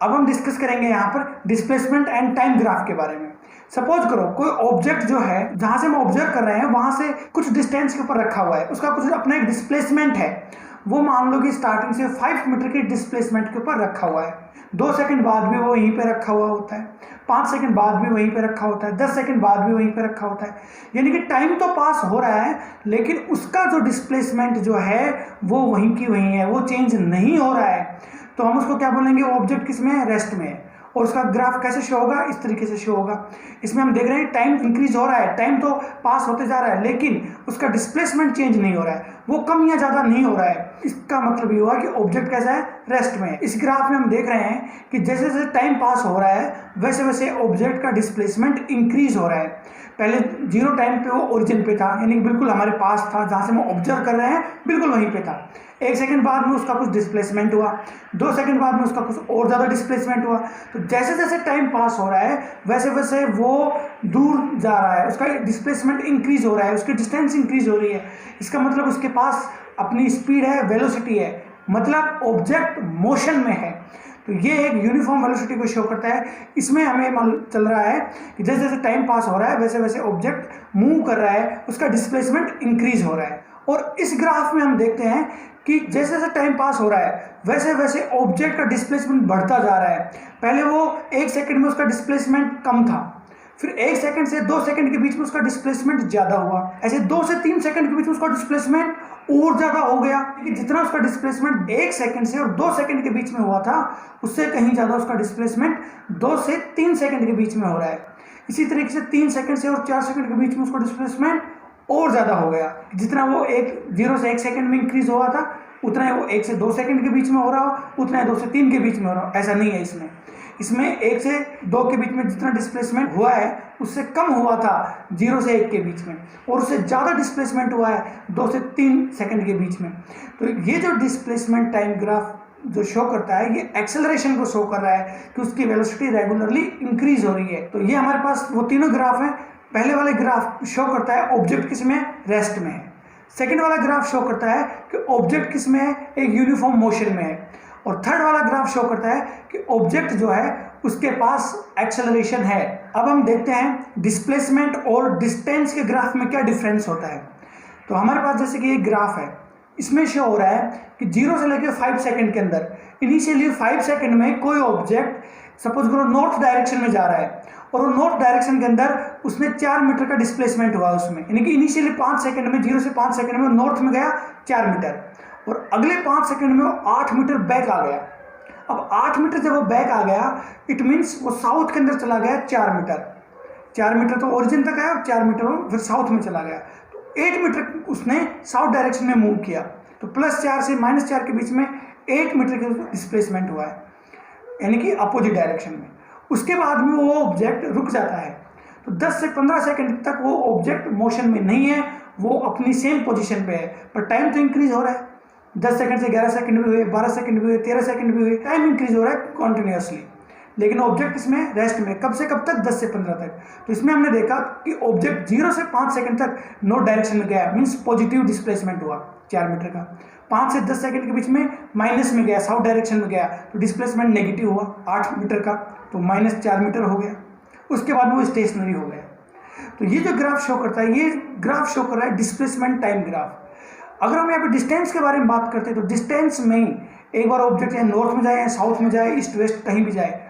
अब हम डिस्कस करेंगे यहाँ पर डिस्प्लेसमेंट एंड टाइम ग्राफ के बारे में। सपोज करो कोई ऑब्जेक्ट जो है जहां से हम ऑब्जर्व कर रहे हैं वहां से कुछ डिस्टेंस के ऊपर रखा हुआ है, उसका कुछ अपना एक डिस्प्लेसमेंट है, वो मान लो कि स्टार्टिंग से 5 मीटर के डिस्प्लेसमेंट के ऊपर रखा हुआ है। 2 सेकंड बाद भी वो वहीं पे रखा हुआ होता है, 5 सेकंड बाद भी वहीं पे रखा होता है, 10 सेकंड बाद भी वहीं पे रखा होता है। यानी कि टाइम तो पास हो रहा है लेकिन उसका जो डिस्प्लेसमेंट जो है वो वहीं की वहीं है, वो चेंज नहीं हो रहा है। तो हम उसको क्या बोलेंगे, वो ऑब्जेक्ट किस में है, रेस्ट में है। और उसका ग्राफ कैसे शो होगा, इस तरीके से शो होगा। इसमें हम देख रहे हैं टाइम इंक्रीज हो रहा है, टाइम तो पास होते जा रहा है लेकिन उसका डिस्प्लेसमेंट चेंज नहीं हो रहा है, वो कम या ज़्यादा नहीं हो रहा है। इसका मतलब ये हुआ कि ऑब्जेक्ट कैसा है, रेस्ट में है। इस ग्राफ में हम देख रहे हैं कि जैसे जैसे टाइम पास हो रहा है वैसे वैसे ऑब्जेक्ट का डिस्प्लेसमेंट इंक्रीज हो रहा है। पहले 0 टाइम पे वो ओरिजिन पे था, यानी बिल्कुल हमारे पास था, जहाँ से हम ऑब्जर्व कर रहे हैं बिल्कुल वहीं पे था। 1 सेकंड बाद में उसका कुछ डिस्प्लेसमेंट हुआ, 2 सेकंड बाद में उसका कुछ और ज़्यादा डिस्प्लेसमेंट हुआ। तो जैसे जैसे टाइम पास हो रहा है वैसे वैसे वो दूर जा रहा है, उसका डिस्प्लेसमेंट इंक्रीज हो रहा है, उसकी डिस्टेंस इंक्रीज हो रही है। इसका मतलब उसके पास अपनी स्पीड है, वेलोसिटी है, मतलब ऑब्जेक्ट मोशन में है। तो ये एक यूनिफॉर्म वेलोसिटी को शो करता है। इसमें हमें मालूम चल रहा है कि जैसे जैसे टाइम पास हो रहा है वैसे वैसे ऑब्जेक्ट मूव कर रहा है, उसका डिस्प्लेसमेंट इंक्रीज हो रहा है। और इस ग्राफ में हम देखते हैं कि जैसे जैसे टाइम पास हो रहा है वैसे वैसे ऑब्जेक्ट का डिस्प्लेसमेंट बढ़ता जा रहा है। पहले वो 1 सेकंड में उसका डिस्प्लेसमेंट कम था, फिर 1 सेकंड से 2 सेकंड के बीच में उसका डिस्प्लेसमेंट ज़्यादा हुआ, ऐसे 2 से 3 सेकंड के बीच में उसका डिस्प्लेसमेंट और ज़्यादा हो गया। कि जितना उसका डिस्प्लेसमेंट 1 सेकंड से और 2 सेकंड के बीच में हुआ था उससे कहीं ज़्यादा उसका डिस्प्लेसमेंट 2 से 3 सेकंड के बीच में हो रहा है। इसी तरीके से 3 सेकंड से और 4 सेकंड के बीच में उसका डिस्प्लेसमेंट और ज़्यादा हो गया। जितना वो 0 से 1 सेकंड में इंक्रीज हुआ था उतना ही वो 1 से 2 सेकंड के बीच में हो रहा हो, उतना ही 2 से 3 के बीच में हो रहा हो। ऐसा नहीं है इसमें 1 से 2 के बीच में जितना डिस्प्लेसमेंट हुआ है उससे कम हुआ था 0 से 1 के बीच में, और उससे ज़्यादा डिस्प्लेसमेंट हुआ है 2 से 3 सेकंड के बीच में। तो ये जो डिस्प्लेसमेंट टाइम ग्राफ जो शो करता है ये एक्सेलरेशन को शो कर रहा है कि उसकी वेलोसिटी रेगुलरली इंक्रीज हो रही है। तो ये हमारे पास वो तीनों ग्राफ हैं। पहले वाले ग्राफ शो करता है ऑब्जेक्ट किस में, रेस्ट में है। सेकेंड वाला ग्राफ शो करता है कि ऑब्जेक्ट किस में है, एक यूनिफॉर्म मोशन में है। और थर्ड वाला ग्राफ शो करता है कि ऑब्जेक्ट जो है उसके पास एक्सेलरेशन है। अब हम देखते हैं डिस्प्लेसमेंट और डिस्टेंस के ग्राफ में क्या डिफरेंस होता है। तो हमारे पास जैसे कि एक ग्राफ है, इसमें शो हो रहा है कि 0 से लेकर 5 सेकंड के अंदर इनिशियली 5 सेकंड में कोई ऑब्जेक्ट सपोज करो नॉर्थ डायरेक्शन में जा रहा है और वो नॉर्थ डायरेक्शन के अंदर उसने 4 मीटर का डिस्प्लेसमेंट हुआ उसमें, यानी कि इनिशियली 5 सेकंड में 0 से 5 सेकंड में नॉर्थ में गया 4 मीटर और अगले 5 सेकंड में वो 8 मीटर बैक आ गया। अब 8 मीटर जब वो बैक आ गया इट मीन्स वो साउथ के अंदर चला गया 4 मीटर। 4 मीटर तो ओरिजिन तक आया और 4 मीटर वो फिर साउथ में चला गया। तो 8 मीटर उसने साउथ डायरेक्शन में मूव किया। तो +4 से -4 के बीच में 8 मीटर का डिस्प्लेसमेंट हुआ है, यानी कि अपोजिट डायरेक्शन में। उसके बाद में वो ऑब्जेक्ट रुक जाता है। तो 10 से 15 सेकंड तक वो ऑब्जेक्ट मोशन में नहीं है, वो अपनी सेम पोजीशन पे है, पर टाइम तो इंक्रीज हो रहा है। 10 सेकंड से 11 सेकंड भी हुए, 12 सेकंड भी हुए, 13 सेकंड भी हुए, टाइम इंक्रीज हो रहा है कॉन्टिन्यूसली। लेकिन ऑब्जेक्ट इसमें रेस्ट में, कब से कब तक, 10 से 15 तक। तो इसमें हमने देखा कि ऑब्जेक्ट 0 से 5 सेकंड तक नॉर्थ डायरेक्शन में गया, मीन्स पॉजिटिव डिस्प्लेसमेंट हुआ 4 मीटर का। 5 से 10 सेकंड के बीच में माइनस में गया, साउथ डायरेक्शन में गया, तो डिस्प्लेसमेंट नेगेटिव हुआ 8 मीटर का, तो -4 मीटर हो गया। उसके बाद वो स्टेशनरी हो गया। तो ये जो ग्राफ शो करता है, ये ग्राफ शो कर रहा है डिस्प्लेसमेंट टाइम ग्राफ। अगर हम यहाँ पे डिस्टेंस के बारे में बात करते हैं तो डिस्टेंस में एक बार ऑब्जेक्ट या नॉर्थ में जाए या साउथ में जाए, ईस्ट वेस्ट कहीं भी जाए,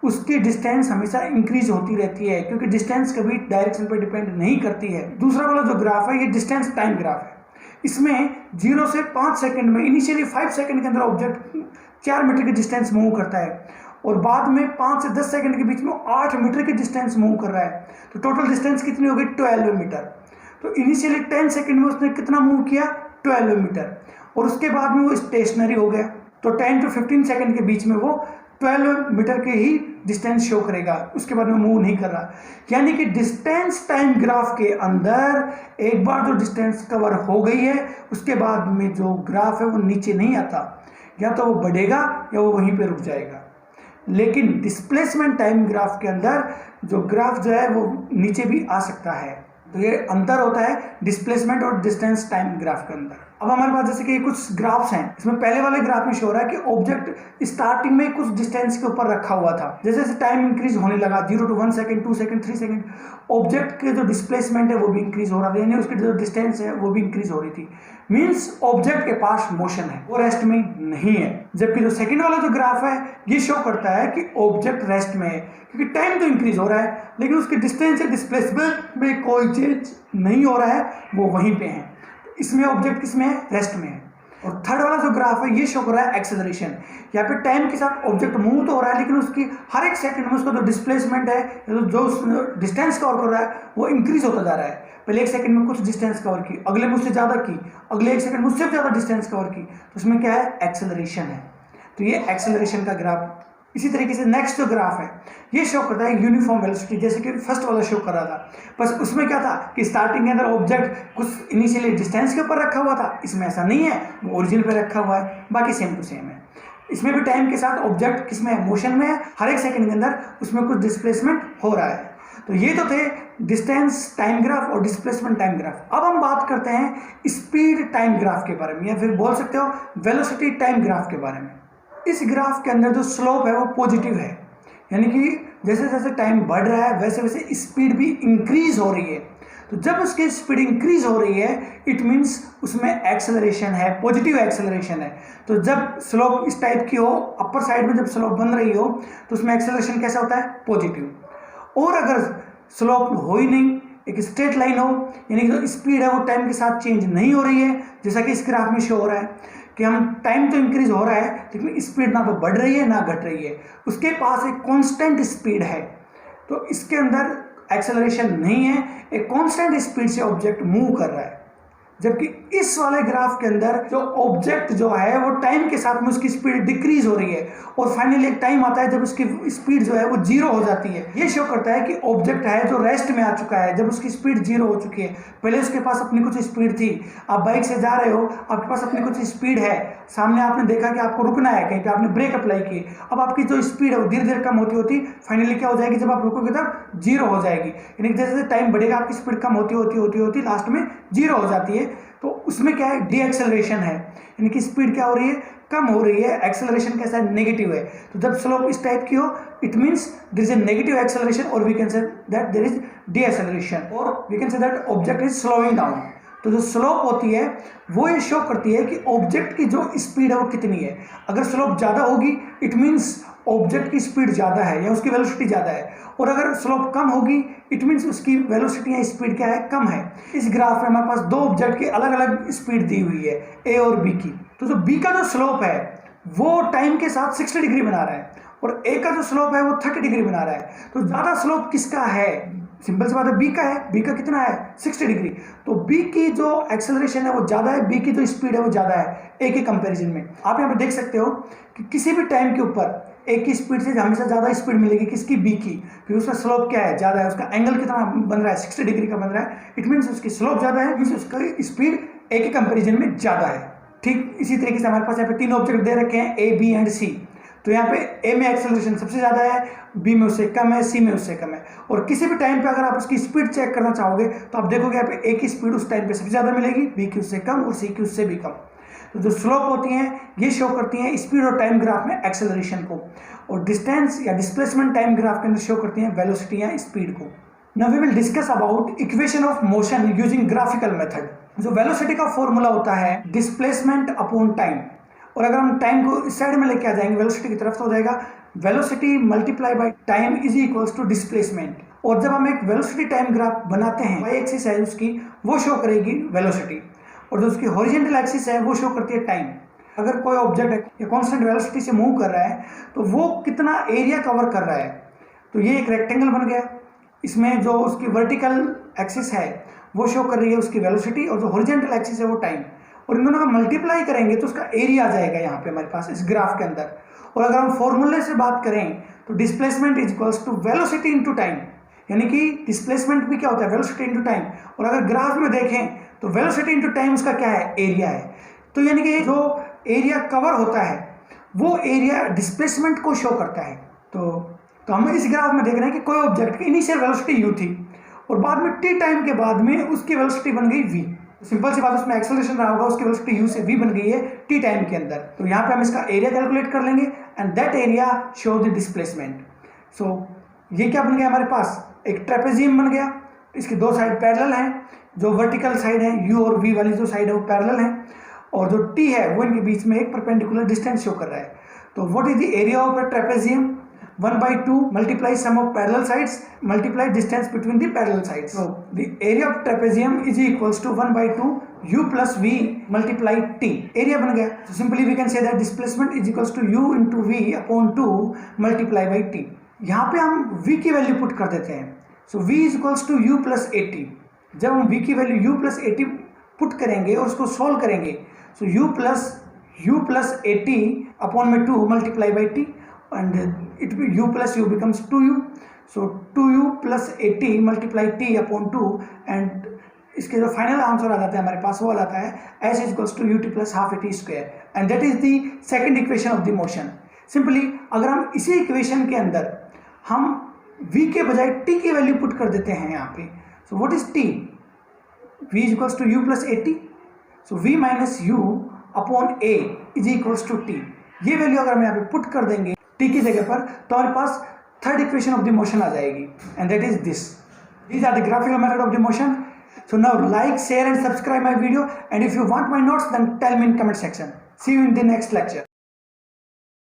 उसकी डिस्टेंस हमेशा इंक्रीज होती रहती है, क्योंकि डिस्टेंस कभी डायरेक्शन पर डिपेंड नहीं करती है। दूसरा वाला जो ग्राफ है ये डिस्टेंस टाइम ग्राफ है। इसमें 0 से 5 सेकंड में इनिशियली 5 सेकंड के अंदर ऑब्जेक्ट 4 मीटर की डिस्टेंस मूव करता है और बाद में 5 से 10 सेकंड के बीच में 8 मीटर की डिस्टेंस मूव कर रहा है। तो टोटल डिस्टेंस कितनी हो गई, 12 मीटर। तो इनिशियली 10 सेकंड में उसने कितना मूव किया, 12 मीटर, और उसके बाद में वो स्टेशनरी हो गया। तो 10 to 15 सेकंड के बीच में वो 12 मीटर के ही डिस्टेंस शो करेगा, उसके बाद में मूव नहीं कर रहा। यानी कि डिस्टेंस टाइम ग्राफ के अंदर एक बार जो डिस्टेंस कवर हो गई है उसके बाद में जो ग्राफ है वो नीचे नहीं आता, या तो वो बढ़ेगा या वो वहीं पे रुक जाएगा। लेकिन डिस्प्लेसमेंट टाइम ग्राफ के अंदर जो ग्राफ जो है वो नीचे भी आ सकता है। तो ये अंतर होता है डिस्प्लेसमेंट और डिस्टेंस टाइम ग्राफ के अंदर। अब हमारे पास जैसे कि कुछ ग्राफ्स हैं, इसमें पहले वाले ग्राफ में शो हो रहा है कि ऑब्जेक्ट स्टार्टिंग में कुछ डिस्टेंस के ऊपर रखा हुआ था, जैसे जैसे टाइम इंक्रीज होने लगा 0 to 1 second, 2 second, 3 second, object के जो डिस्प्लेसमेंट है वो भी इंक्रीज हो रहा था, यानी उसकी जो डिस्टेंस है वो भी इंक्रीज हो रही थी। मीन्स ऑब्जेक्ट के पास मोशन है, वो रेस्ट में नहीं है। जबकि जो सेकंड वाला जो ग्राफ है ये शो करता है कि ऑब्जेक्ट रेस्ट में है, क्योंकि टाइम तो इंक्रीज हो रहा है लेकिन उसकी डिस्टेंस या डिस्प्लेसमेंट में कोई चेंज नहीं हो रहा है, वो वहीं पे है। इसमें ऑब्जेक्ट किसमें है? रेस्ट में है। और थर्ड वाला जो ग्राफ है ये शो कर रहा है एक्सेलरेशन। यहाँ पे टाइम के साथ ऑब्जेक्ट मूव तो हो रहा है लेकिन उसकी हर एक सेकंड में उसका जो डिस्प्लेसमेंट है, जो डिस्टेंस कवर कर रहा है वो इंक्रीज होता जा रहा है। पहले 1 सेकंड में कुछ डिस्टेंस कवर की, अगले में उससे ज़्यादा की, अगले 1 सेकंड में उससे ज़्यादा डिस्टेंस कवर की, तो उसमें क्या है? एक्सेलरेशन है। तो ये एक्सेलरेशन का ग्राफ। इसी तरीके से नेक्स्ट जो ग्राफ है ये शो करता है यूनिफॉर्म वेलोसिटी, जैसे कि फर्स्ट वाला शो कर रहा था। बस उसमें क्या था कि स्टार्टिंग के अंदर ऑब्जेक्ट कुछ इनिशियली डिस्टेंस के ऊपर रखा हुआ था, इसमें ऐसा नहीं है, वो ओरिजिन पे रखा हुआ है, बाकी सेम टू सेम है। इसमें भी टाइम के साथ ऑब्जेक्ट किसमें है? मोशन में है, हर एक सेकंड के अंदर उसमें कुछ डिस्प्लेसमेंट हो रहा है। तो ये तो थे डिस्टेंस टाइम ग्राफ और डिस्प्लेसमेंट टाइम ग्राफ। अब हम बात करते हैं स्पीड टाइम ग्राफ के बारे में, या फिर बोल सकते हो वेलोसिटी टाइम ग्राफ के बारे में। इस ग्राफ के अंदर जो स्लोप है वो पॉजिटिव है, यानी कि जैसे जैसे टाइम बढ़ रहा है वैसे वैसे स्पीड भी इंक्रीज हो रही है। तो जब उसकी स्पीड इंक्रीज हो रही है इट मीन्स उसमें एक्सेलरेशन है, पॉजिटिव एक्सेलरेशन है। तो जब स्लोप इस टाइप की हो, अपर साइड में जब स्लोप बन रही हो तो उसमें एक्सेलरेशन कैसा होता है? पॉजिटिव। और अगर स्लोप हो ही नहीं, एक स्ट्रेट लाइन हो, यानी जो स्पीड है वो टाइम के साथ चेंज नहीं हो रही है, जैसा कि इस ग्राफ में शो हो रहा है कि हम टाइम तो इंक्रीज हो रहा है लेकिन स्पीड ना तो बढ़ रही है ना घट रही है, उसके पास एक कांस्टेंट स्पीड है। तो इसके अंदर एक्सेलरेशन नहीं है, एक कांस्टेंट स्पीड से ऑब्जेक्ट मूव कर रहा है। जबकि इस वाले ग्राफ के अंदर जो ऑब्जेक्ट जो है वो टाइम के साथ में उसकी स्पीड डिक्रीज हो रही है और फाइनली एक टाइम आता है जब उसकी स्पीड जो है वो 0 हो जाती है। ये शो करता है कि ऑब्जेक्ट है जो रेस्ट में आ चुका है, जब उसकी स्पीड 0 हो चुकी है। पहले उसके पास अपनी कुछ स्पीड थी, आप बाइक से जा रहे हो, आपके पास अपनी कुछ स्पीड है, सामने आपने देखा कि आपको रुकना है, कहीं पे आपने ब्रेक अप्लाई की, अब आपकी जो स्पीड है वो धीरे धीरे कम होती होती फाइनली क्या हो जाएगी? जब आप रुकोगे तब 0 हो जाएगी, यानी जैसे जैसे टाइम बढ़ेगा आपकी स्पीड कम होती होती होती होती लास्ट में 0 हो जाती है। तो उसमें क्या है? डी एक्सेलरेशन है, यानी कि स्पीड क्या हो रही है? कम हो रही है। एक्सेलरेशन कैसा है? नेगेटिव है। तो जब स्लोप इस टाइप की हो it means there is a negative acceleration, और we can say that there is deceleration, और we can say that object is slowing down. तो जो स्लोप होती है वो ये शो करती है कि ऑब्जेक्ट की जो स्पीड है वो कितनी है। अगर स्लोप ज़्यादा होगी इट मीन्स ऑब्जेक्ट की स्पीड ज़्यादा है या उसकी वेलोसिटी ज़्यादा है, और अगर स्लोप कम होगी इट मीन्स उसकी वेलोसिटी या स्पीड क्या है? कम है। इस ग्राफ में हमारे पास दो ऑब्जेक्ट की अलग अलग स्पीड दी हुई है, ए और बी की। तो जो बी का जो स्लोप है वो टाइम के साथ 60 डिग्री बना रहा है और ए का जो स्लोप है वो 30 डिग्री बना रहा है। तो ज़्यादा स्लोप किसका है? सिंपल सी बात है, बी का है। बी का कितना है? 60 डिग्री। तो बी की जो एक्सेलरेशन है वो ज़्यादा है, बी की जो स्पीड है वो ज़्यादा है ए के कंपैरिजन में। आप यहाँ पे देख सकते हो कि किसी भी टाइम के ऊपर ए की स्पीड से हमेशा ज़्यादा स्पीड मिलेगी, किसकी? बी की। फिर उसका स्लोप क्या है? ज़्यादा है। उसका एंगल कितना बन रहा है? 60 डिग्री का बन रहा है। इट मीन्स उसकी स्लोप ज़्यादा है, मीन्स उसका स्पीड ए के कंपेरिजन में ज़्यादा है। ठीक इसी तरीके से हमारे पास यहाँ पे 3 ऑब्जेक्ट दे रखे हैं, ए, बी एंड सी। तो यहाँ पे ए में एक्सेलरेशन सबसे ज़्यादा है, बी में उससे कम है, सी में उससे कम है। और किसी भी टाइम पे अगर आप उसकी स्पीड चेक करना चाहोगे तो आप देखोगे यहाँ पे ए की स्पीड उस टाइम पे सबसे ज़्यादा मिलेगी, बी की उससे कम और सी की उससे भी कम। तो जो स्लोप होती हैं ये शो करती हैं स्पीड और टाइम ग्राफ में एक्सेलरेशन को, और डिस्टेंस या डिस्प्लेसमेंट टाइम ग्राफ के अंदर शो करती हैं वेलोसिटी या स्पीड को। Now we will discuss about equation of motion using graphical method. जो वेलोसिटी का फॉर्मूला होता है डिस्प्लेसमेंट अपॉन टाइम, और अगर हम टाइम को इस साइड में लेके आ जाएंगे वेलोसिटी की तरफ तो हो जाएगा velocity multiply by time is equals to displacement. और जब हम एक वेलोसिटी टाइम ग्राफ बनाते हैं, वाई एक्सिस है उसकी वो शो करेगी वेलोसिटी, और जो उसकी हॉरिजॉन्टल एक्सिस है वो शो करती है टाइम। अगर कोई ऑब्जेक्ट या कांस्टेंट वेलोसिटी से मूव कर रहा है तो वो कितना एरिया कवर कर रहा है। तो ये एक रेक्टेंगल बन गया, इसमें जो उसकी वर्टिकल एक्सिस है वो शो कर रही है उसकी वेलोसिटी, और जो हॉरिजॉन्टल एक्सिस है वो टाइम, और इन दोनों का मल्टीप्लाई करेंगे तो उसका एरिया आ जाएगा यहाँ पे हमारे पास इस ग्राफ के अंदर। और अगर हम फॉर्मूले से बात करें तो displacement is equals to velocity into time, यानी कि डिस्प्लेसमेंट भी क्या होता है? Velocity into time. और अगर ग्राफ में देखें तो वेलोसिटी इनटू टाइम उसका क्या है? एरिया है। तो यानी कि जो एरिया कवर होता है वो एरिया डिस्प्लेसमेंट को शो करता है। तो हम इस ग्राफ में देख रहे हैं कि कोई ऑब्जेक्ट की इनिशियल वेलोसिटी u थी और बाद में t टाइम के बाद में उसकी वेलोसिटी बन गई v, सिंपल सी बात, उसमें एक्सेलरेशन रहा होगा, उसकी वेलोसिटी u से v बन गई है t टाइम के अंदर। तो यहाँ पे हम इसका एरिया कैलकुलेट कर लेंगे and that area show the displacement. So ये क्या बन गया हमारे पास, एक ट्रेपेजियम बन गया। इसकी दो साइड पैरेलल हैं, जो वर्टिकल साइड है u और v वाली जो साइड है वो पैरेलल है, और जो t है वो इनके बीच में एक परपेंडिकुलर डिस्टेंस शो कर रहा है। तो what is the area of a trapezium, 1/2 multiply sum of parallel sides multiply distance between the parallel sides. So the area of trapezium is equals to 1/2 u plus v multiply t. Area बन गया। So simply we can say that displacement is equals to u into v upon 2 multiply by t. यहाँ पे हम v की value put कर देते हैं। So v is equals to u plus 80। जब हम v की वैल्यू u plus 80 पुट करेंगे और उसको सोल्व करेंगे, so u plus 80 upon में 2 multiply by t and it u plus u becomes 2u. So 2u plus 80 multiply t upon 2 and इसके जो फाइनल आंसर आ जाता है हमारे पास वो आ जाता है s is equals to ut plus half at square and that is the second equation of the motion. Simply अगर हम इसी इक्वेशन के अंदर हम v के बजाय t की वैल्यू पुट कर देते हैं यहाँ पे, so what is t, v is equals to u plus 80, so v minus u upon a is equals to t. ये वैल्यू अगर हम यहाँ पे पुट कर देंगे t की जगह पर, तो हमारे पास third equation of the motion आ जाएगी and that is this. These are the graphical method of the motion. So now like, share and subscribe my video, and if you want my notes then tell me in comment section. See you in the next lecture.